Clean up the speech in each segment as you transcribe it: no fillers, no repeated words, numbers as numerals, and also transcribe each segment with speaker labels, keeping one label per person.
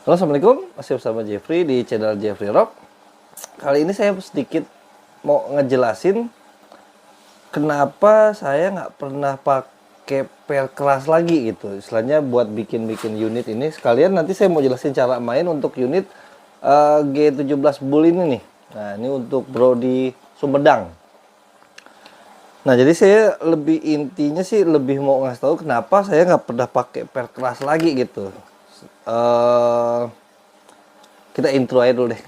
Speaker 1: Halo, assalamualaikum. Masih bersama Jeffrey di channel Jeffrey Rock. Kali ini saya sedikit mau ngejelasin kenapa saya nggak pernah pakai per keras lagi gitu. Istilahnya buat bikin unit ini. Sekalian nanti saya mau jelasin cara main untuk unit G17 Bull ini nih. Nah, ini untuk Brody Sumedang. Nah, jadi saya intinya sih lebih mau ngasih tahu kenapa saya nggak pernah pakai per keras lagi gitu. Kita intro aja dulu deh.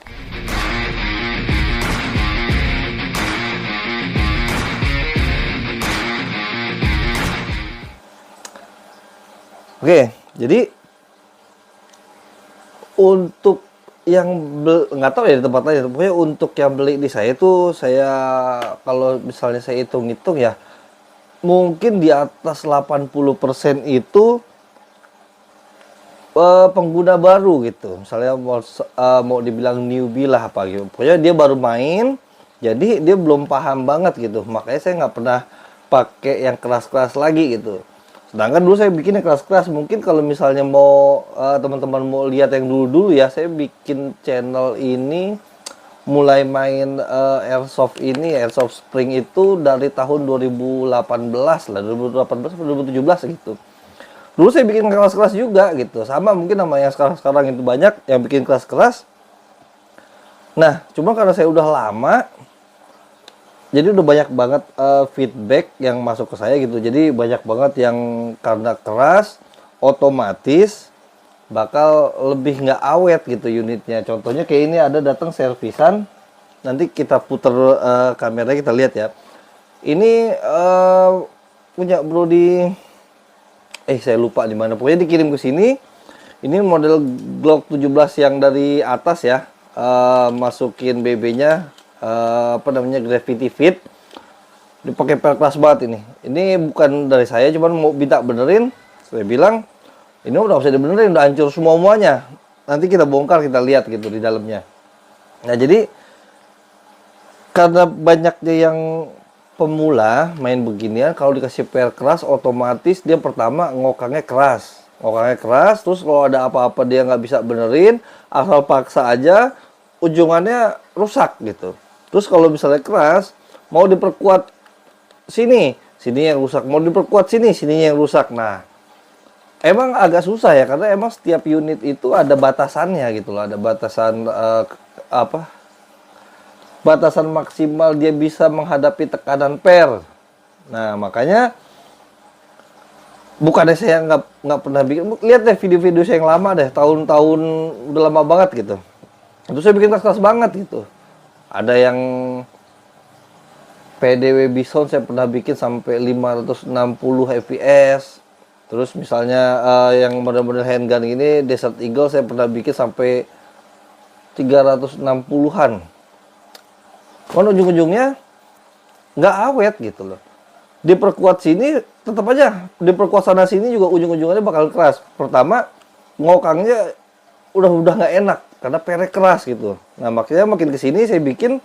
Speaker 1: Oke, jadi untuk yang nggak tahu ya di tempat lain, pokoknya untuk yang beli di saya tuh, saya kalau misalnya saya hitung-hitung ya, mungkin di atas 80% itu pengguna baru gitu. Misalnya mau dibilang newbie lah apa gitu. Pokoknya dia baru main, jadi dia belum paham banget gitu. Makanya saya nggak pernah pakai yang keras-keras lagi gitu. Sedangkan dulu saya bikin yang keras-keras. Mungkin kalau misalnya mau teman-teman mau lihat yang dulu-dulu ya, saya bikin channel ini mulai main airsoft ini, airsoft spring itu dari tahun 2018 lah, 2018 atau 2017 gitu. Dulu saya bikin keras-keras juga gitu, sama mungkin sama yang sekarang itu banyak yang bikin keras-keras. Nah, cuma karena saya udah lama, jadi udah banyak banget feedback yang masuk ke saya gitu. Jadi banyak banget yang karena keras, otomatis bakal lebih nggak awet gitu unitnya. Contohnya kayak ini ada datang servisan, nanti kita puter kameranya kita lihat ya. Ini punya Brody, saya lupa di mana. Pokoknya dikirim ke sini. Ini model Glock 17 yang dari atas ya. Masukin BB-nya Gravity Fit. Dipakai pel keras banget ini. Ini bukan dari saya, cuman mau minta benerin. Saya bilang, ini udah usah dibenerin, udah hancur semuanya. Nanti kita bongkar, kita lihat gitu di dalamnya. Nah, jadi karena banyaknya yang pemula main beginian, kalau dikasih per keras otomatis dia pertama ngokangnya keras, terus kalau ada apa-apa dia nggak bisa benerin, asal paksa aja ujungannya rusak gitu. Terus kalau misalnya keras mau diperkuat sini yang rusak, mau diperkuat sini yang rusak. Nah, emang agak susah ya, karena emang setiap unit itu ada batasannya gitu loh, ada batasan batasan maksimal dia bisa menghadapi tekanan per. Nah, makanya bukannya saya nggak pernah bikin. Lihat deh video-video saya yang lama deh, tahun-tahun udah lama banget gitu. Itu saya bikin keras-keras banget gitu. Ada yang PDW Bison saya pernah bikin sampai 560 fps. Terus misalnya yang model-model handgun ini Desert Eagle saya pernah bikin sampai 360-an. Kan ujung-ujungnya nggak awet gitu loh. Diperkuat sini tetap aja, diperkuat sana sini juga ujung-ujungnya bakal keras. Pertama ngokangnya udah nggak enak karena pernya keras gitu. Nah, makanya makin kesini saya bikin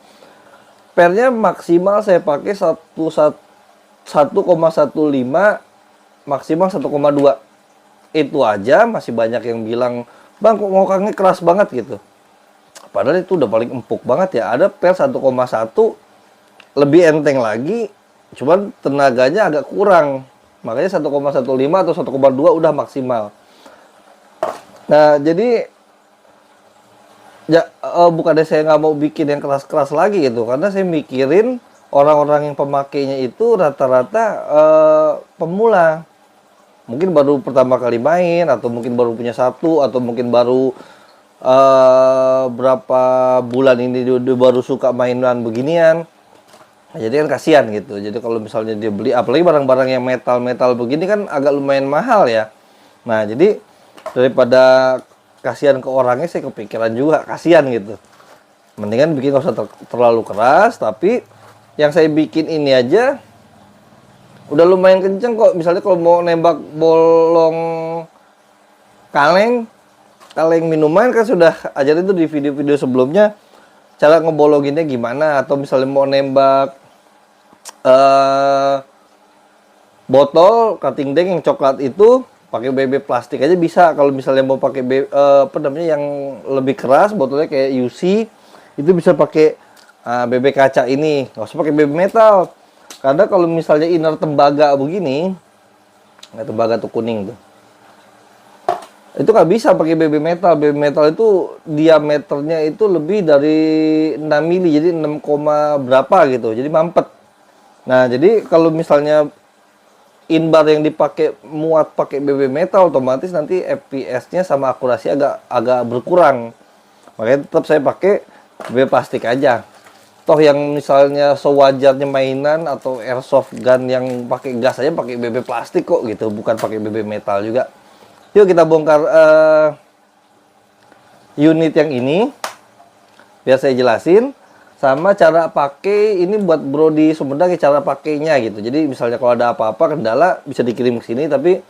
Speaker 1: pernya maksimal saya pakai 1,15 maksimal 1,2. Itu aja masih banyak yang bilang, "Bang, kok ngokangnya keras banget gitu." Padahal itu udah paling empuk banget ya. Ada per 1,1 lebih enteng lagi, cuman tenaganya agak kurang. Makanya 1,15 atau 1,2 udah maksimal. Nah, jadi ya bukannya saya nggak mau bikin yang keras-keras lagi gitu, karena saya mikirin orang-orang yang pemakainya itu rata-rata pemula. Mungkin baru pertama kali main, atau mungkin baru punya satu, atau mungkin baru berapa bulan ini dia baru suka mainan beginian. Nah, jadi kan kasihan gitu. Jadi kalau misalnya dia beli, apalagi barang-barang yang metal begini kan agak lumayan mahal ya. Nah, jadi daripada kasihan ke orangnya, saya kepikiran juga kasihan gitu. Mendingan bikin nggak usah terlalu keras, tapi yang saya bikin ini aja udah lumayan kenceng kok. Misalnya kalau mau nembak bolong kaleng minuman kan sudah ajarin itu di video-video sebelumnya, cara ngebologinnya gimana. Atau misalnya mau nembak botol cutting deck yang coklat itu pakai BB plastik aja bisa. Kalau misalnya mau pakai apa namanya yang lebih keras, botolnya kayak UC, itu bisa pakai BB kaca ini, nggak usah pakai BB metal. Karena kalau misalnya inner tembaga begini, nggak, tembaga tuh kuning tuh, itu nggak bisa pakai BB metal. BB metal itu diameternya itu lebih dari 6 mili, jadi 6, berapa gitu, jadi mampet. Nah, jadi kalau misalnya inbar yang dipakai muat pakai BB metal, otomatis nanti FPS-nya sama akurasi agak berkurang. Makanya tetap saya pakai BB plastik aja. Toh yang misalnya sewajarnya mainan atau airsoft gun yang pakai gas aja pakai BB plastik kok gitu, bukan pakai BB metal juga. Yuk kita bongkar unit yang ini, biar saya jelasin. Sama cara pakai ini buat bro di Sumedang, cara pakainya gitu. Jadi misalnya kalau ada apa-apa kendala bisa dikirim ke sini, tapi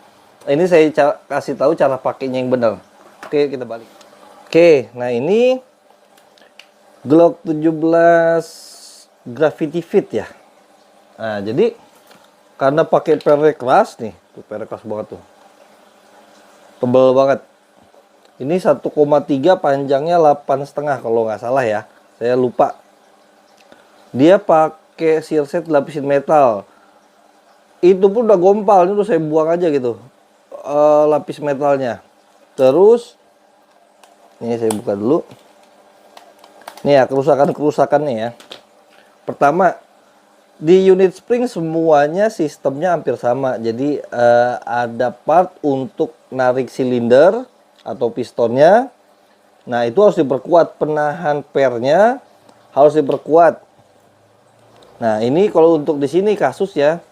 Speaker 1: ini saya kasih tahu cara pakainya yang benar. Oke, kita balik. Oke, nah ini Glock 17 Gravity Fit ya. Nah, jadi karena pakai pelek keras nih, tuh pelek keras banget tuh. Tebal banget. Ini 1,3, panjangnya 8,5 kalau nggak salah ya. Saya lupa. Dia pakai searset lapisin metal. Itu pun udah gompal, ini udah saya buang aja gitu. Lapis metalnya. Terus ini saya buka dulu. Nih ya, kerusakannya ya. Pertama, di unit spring semuanya sistemnya hampir sama. Jadi ada part untuk narik silinder atau pistonnya. Nah, itu harus diperkuat, penahan pernya harus diperkuat. Nah, ini kalau untuk di sini kasus ya.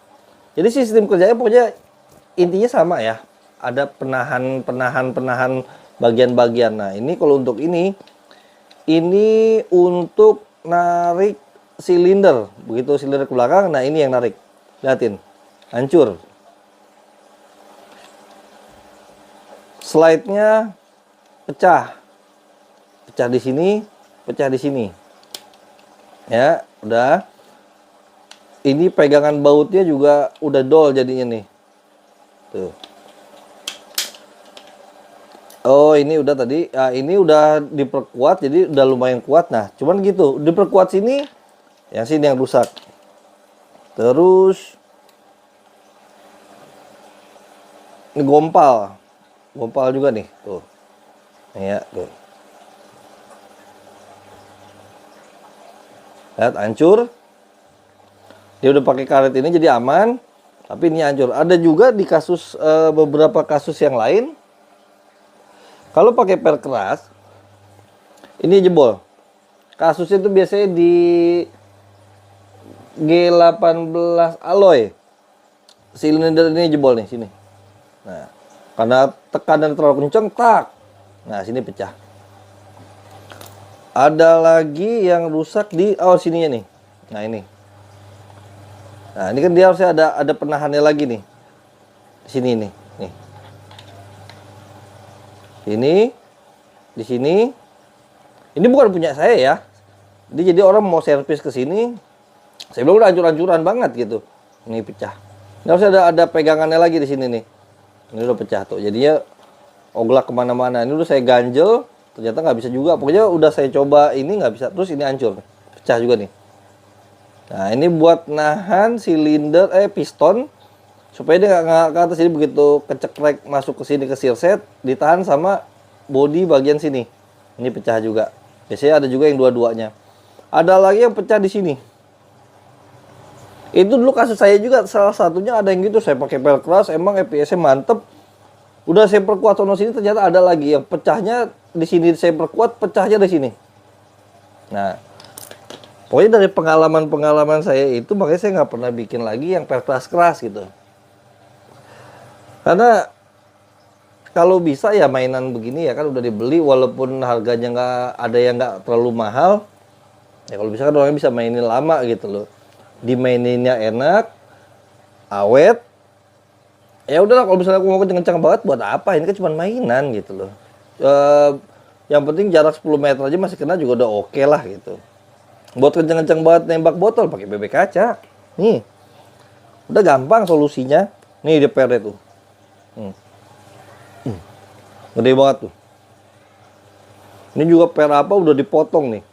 Speaker 1: Jadi sistem kerjanya pokoknya intinya sama ya. Ada penahan bagian-bagian. Nah, ini kalau untuk ini untuk narik silinder. Begitu silinder ke belakang, nah ini yang narik. Lihatin. Hancur. Slide-nya pecah. Pecah di sini, pecah di sini. Ya, udah. Ini pegangan bautnya juga udah dol jadinya nih. Tuh. Oh, ini udah tadi. Nah, ini udah diperkuat, jadi udah lumayan kuat. Nah, cuman gitu. Diperkuat sini, yang sini yang rusak. Terus ini gompal. Gompal juga nih. Tuh. Ya, tuh. Lihat, hancur. Dia udah pakai karet ini jadi aman, tapi ini hancur. Ada juga di kasus beberapa kasus yang lain, kalau pakai per keras, ini jebol. Kasusnya itu biasanya di G18 alloy, silinder ini jebol nih sini. Nah, karena tekanan terlalu kencang, tak. Nah, sini pecah. Ada lagi yang rusak di sininya nih. Nah, ini. Nah, ini kan dia harusnya ada penahannya lagi nih. Di sini nih, nih. Ini di sini. Ini bukan punya saya ya. Jadi orang mau servis ke sini, saya bilang udah hancur-hancuran banget gitu. Ini pecah. Ini harusnya ada pegangannya lagi di sini nih. Ini udah pecah tuh. Jadinya oglak kemana-mana. Ini udah saya ganjel, ternyata nggak bisa juga. Pokoknya udah saya coba ini nggak bisa. Terus ini hancur, pecah juga nih. Nah, ini buat nahan silinder piston supaya dia nggak ke atas. Jadi begitu kecekrek masuk ke sini ke searset, ditahan sama bodi bagian sini. Ini pecah juga. Biasanya ada juga yang dua-duanya. Ada lagi yang pecah di sini. Itu dulu kasus saya juga, salah satunya ada yang gitu. Saya pakai pel keras, emang FPS-nya mantep. Udah saya perkuat sono sini, ternyata ada lagi yang pecahnya di sini. Saya perkuat, pecahnya di sini. Nah, pokoknya dari pengalaman saya itu, makanya saya nggak pernah bikin lagi yang pel keras gitu. Karena kalau bisa ya mainan begini ya kan udah dibeli, walaupun harganya nggak ada yang nggak terlalu mahal. Ya kalau bisa kan orangnya bisa mainin lama gitu loh. Dimaininnya enak, awet. Ya udahlah, kalau misalnya aku mau kenceng-kenceng banget buat apa? Ini kan cuma mainan gitu loh. Yang penting jarak 10 meter aja masih kena juga udah oke lah gitu. Buat kenceng-kenceng banget nembak botol pakai BB kaca. Nih. Udah gampang solusinya. Nih dia perde tuh. Gede banget tuh. Ini juga per apa udah dipotong nih.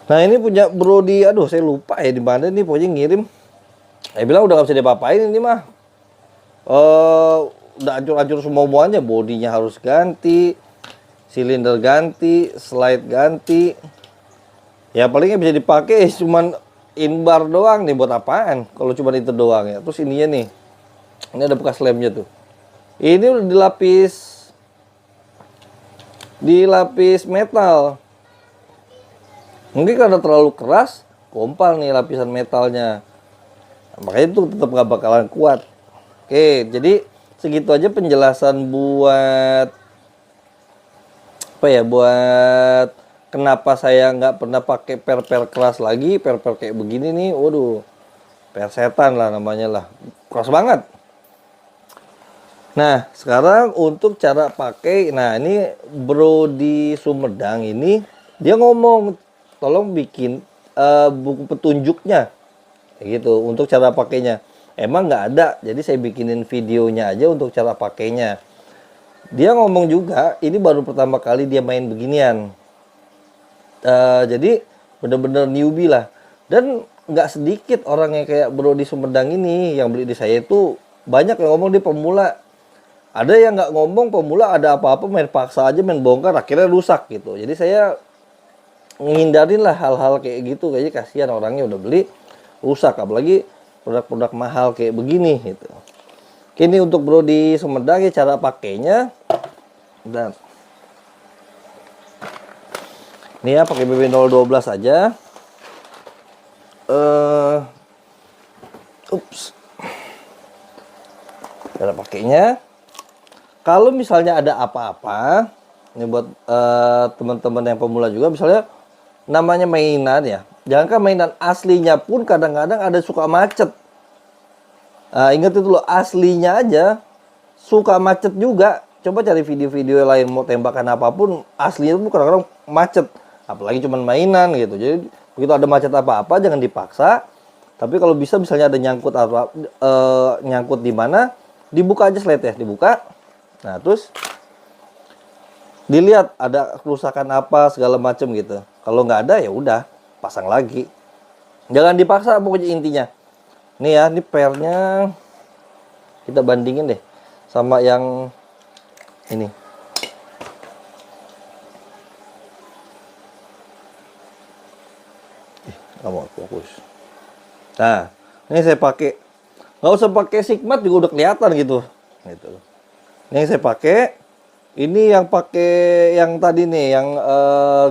Speaker 1: Nah ini punya Brody, aduh saya lupa ya di mana nih, pokoknya ngirim. Bilang udah gak bisa diapa-apain ini mah. Udah hancur-hancur semuanya, bodinya harus ganti, silinder ganti, slide ganti. Ya palingnya bisa dipakai cuman inbar doang nih, buat apaan kalau cuma itu doang ya. Terus ininya nih, ini ada bekas lemnya tuh. Ini udah dilapis metal. Mungkin karena terlalu keras, kompal nih lapisan metalnya. Makanya itu tetap gak bakalan kuat. Oke, jadi segitu aja penjelasan buat apa ya, buat kenapa saya nggak pernah pakai per keras lagi. Per kayak begini nih, waduh, per setan lah namanya lah, keras banget. Nah sekarang untuk cara pakai, nah ini bro di Sumedang ini dia ngomong tolong bikin buku petunjuknya gitu untuk cara pakainya. Emang nggak ada, jadi saya bikinin videonya aja untuk cara pakainya. Dia ngomong juga ini baru pertama kali dia main beginian. Jadi bener-bener newbie lah. Dan nggak sedikit orang yang kayak bro di Sumedang ini yang beli di saya itu, banyak yang ngomong dia pemula. Ada yang nggak ngomong pemula, ada apa-apa main paksa aja, main bongkar, akhirnya rusak gitu. Jadi saya menghindarin lah hal-hal kayak gitu, kayaknya kasihan orangnya udah beli rusak, apalagi produk-produk mahal kayak begini gitu. Ini untuk bro di Sumedang ya cara pakainya. Dan ini ya pakai BB012 aja. Cara pakainya. Kalau misalnya ada apa-apa, ini buat teman-teman yang pemula juga, misalnya namanya mainan ya, jangankan mainan aslinya pun kadang-kadang ada suka macet. Ingat itu loh, aslinya aja suka macet juga. Coba cari video-video lain, mau tembakan apapun aslinya tuh kadang-kadang macet, apalagi cuman mainan gitu. Jadi begitu ada macet apa-apa jangan dipaksa. Tapi kalau bisa misalnya ada nyangkut atau nyangkut di mana, dibuka aja slide ya, dibuka. Nah terus dilihat ada kerusakan apa segala macam gitu. Kalau nggak ada ya udah pasang lagi. Jangan dipaksa pokoknya intinya. Nih ya, ini pernya kita bandingin deh sama yang ini. Nggak mau fokus. Nah, ini saya pakai. Nggak usah pakai Sigmat juga udah kelihatan gitu. Gitu. Ini yang saya pakai. Ini yang pakai yang tadi nih, yang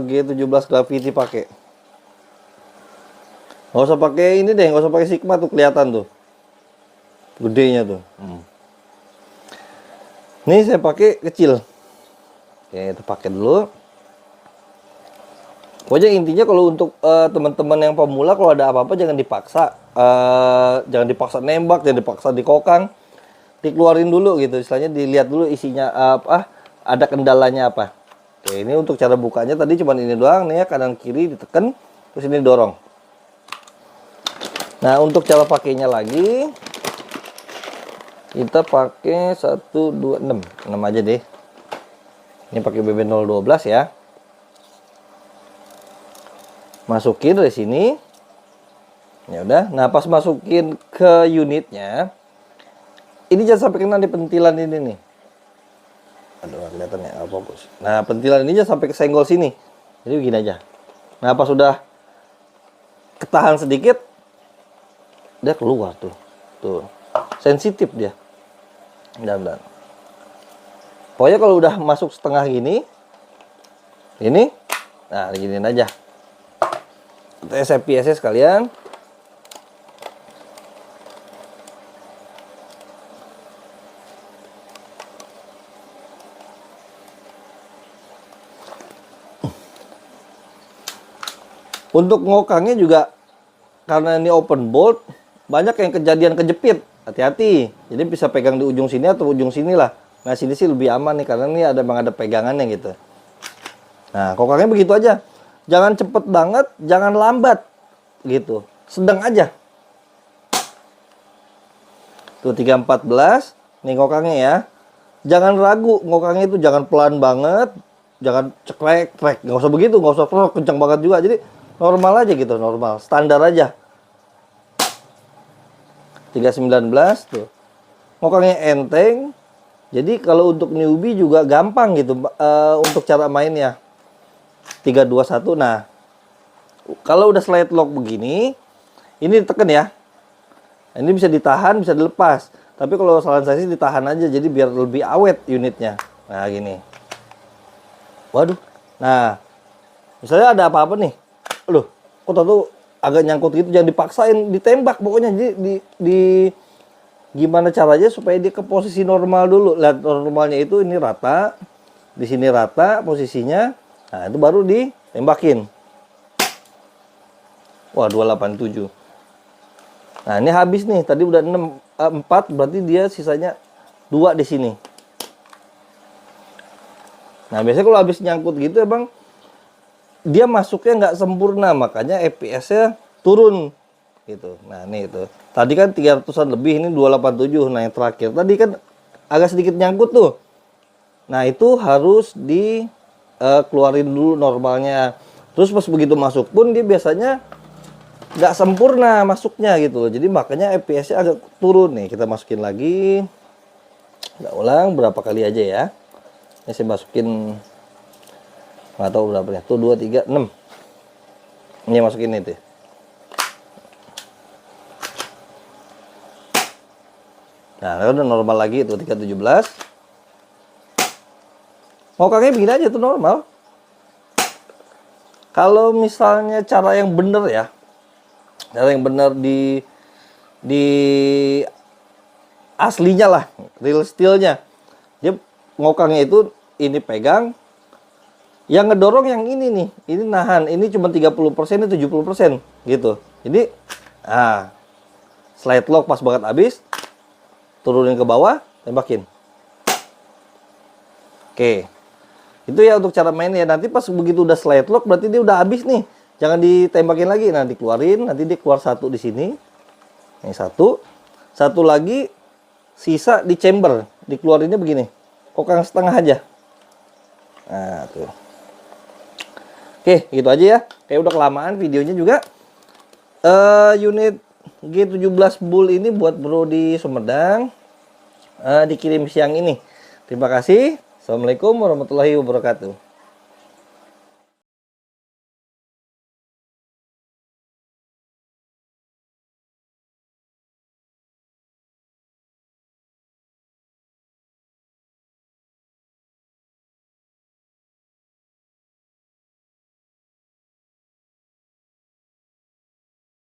Speaker 1: G17 Gravity pakai. Nggak usah pakai ini deh, nggak usah pakai Sigma tuh kelihatan tuh. Gedenya tuh. Ini saya pakai kecil. Oke, itu pakai dulu. Pokoknya intinya kalau untuk teman-teman yang pemula, kalau ada apa-apa jangan dipaksa. Jangan dipaksa nembak, jangan dipaksa dikokang. Dikeluarin dulu gitu, istilahnya dilihat dulu isinya apa, ada kendalanya apa. Oke, ini untuk cara bukanya tadi cuman ini doang nih ya, kanan kiri ditekan, terus ini dorong. Nah, untuk cara pakainya lagi kita pakai 1 2 6 aja deh. Ini pakai BB012 ya. Masukin dari sini. Ya udah. Nah, pas masukin ke unitnya, ini jangan sampai kena di pentilan ini nih. Aduh, nggak kelihatan ya, fokus. Nah, pentilan ini jangan sampai kesenggol sini. Jadi begini aja. Nah, pas sudah ketahan sedikit, dia keluar tuh. Tuh. Sensitif dia. Dan. Pokoknya kalau udah masuk setengah gini, ini, nah giniin aja. SFP-nya sekalian. Untuk ngokangnya juga, karena ini open bolt, banyak yang kejadian kejepit. Hati-hati. Jadi bisa pegang di ujung sini atau ujung sini lah. Nah sini sih lebih aman nih, karena ini memang ada pegangannya gitu. Nah ngokangnya begitu aja. Jangan cepet banget, jangan lambat gitu. Sedang aja. Tuh 314. Nih ngokangnya ya. jangan ragu ngokangnya itu, jangan pelan banget, jangan cekrek cekrek, nggak usah begitu, nggak usah kencang banget juga. Jadi normal aja gitu, normal standar aja. 319 tuh, ngokangnya enteng. Jadi kalau untuk newbie juga gampang gitu untuk cara mainnya. 321. Nah, kalau udah slide lock begini, ini ditekan ya. Ini bisa ditahan, bisa dilepas. Tapi kalau saran saya sih ditahan aja, jadi biar lebih awet unitnya. Nah, gini. Waduh. Nah, misalnya ada apa-apa nih. Loh, kok tuh agak nyangkut gitu, jangan dipaksain, ditembak pokoknya. Jadi gimana caranya supaya dia ke posisi normal dulu. Lihat normalnya itu ini rata. Di sini rata posisinya. Nah, itu baru ditembakin. Wah, 287. Nah, ini habis nih. Tadi udah 4, berarti dia sisanya 2 di sini. Nah, biasanya kalau habis nyangkut gitu emang dia masuknya nggak sempurna, makanya FPS-nya turun gitu. Nah, ini itu. Tadi kan 300-an lebih, ini 287. Nah, yang terakhir tadi kan agak sedikit nyangkut tuh. Nah, itu harus keluarin dulu normalnya. Terus pas begitu masuk pun dia biasanya nggak sempurna masuknya gitu loh. Jadi makanya FPS-nya agak turun nih. Kita masukin lagi. Kita ulang berapa kali aja ya. Ini saya masukin, nggak tahu berapa ya. Tuh 2, 3, 6. Ini masukin itu. Nah, udah normal lagi itu 317. Ngokangnya begini aja tuh normal. Kalau misalnya cara yang bener ya, cara yang benar di aslinya lah, real steel-nya. Dia ngokangnya itu ini pegang, yang ngedorong yang ini nih, ini nahan, ini cuma 30%, ini 70% gitu. Jadi, slide lock pas banget habis, turunin ke bawah, tembakin. Oke, itu ya untuk cara mainnya. Nanti pas begitu udah slide lock, berarti dia udah habis nih. Jangan ditembakin lagi, nah dikeluarin, nanti dia keluar satu di sini. Ini satu lagi sisa di chamber, dikeluarinnya begini, kokang setengah aja. Nah, tuh. Oke, gitu aja ya. Kayak udah kelamaan videonya juga. Unit G17 Bull ini buat bro di Sumedang, dikirim siang ini. Terima kasih. Assalamualaikum warahmatullahi wabarakatuh.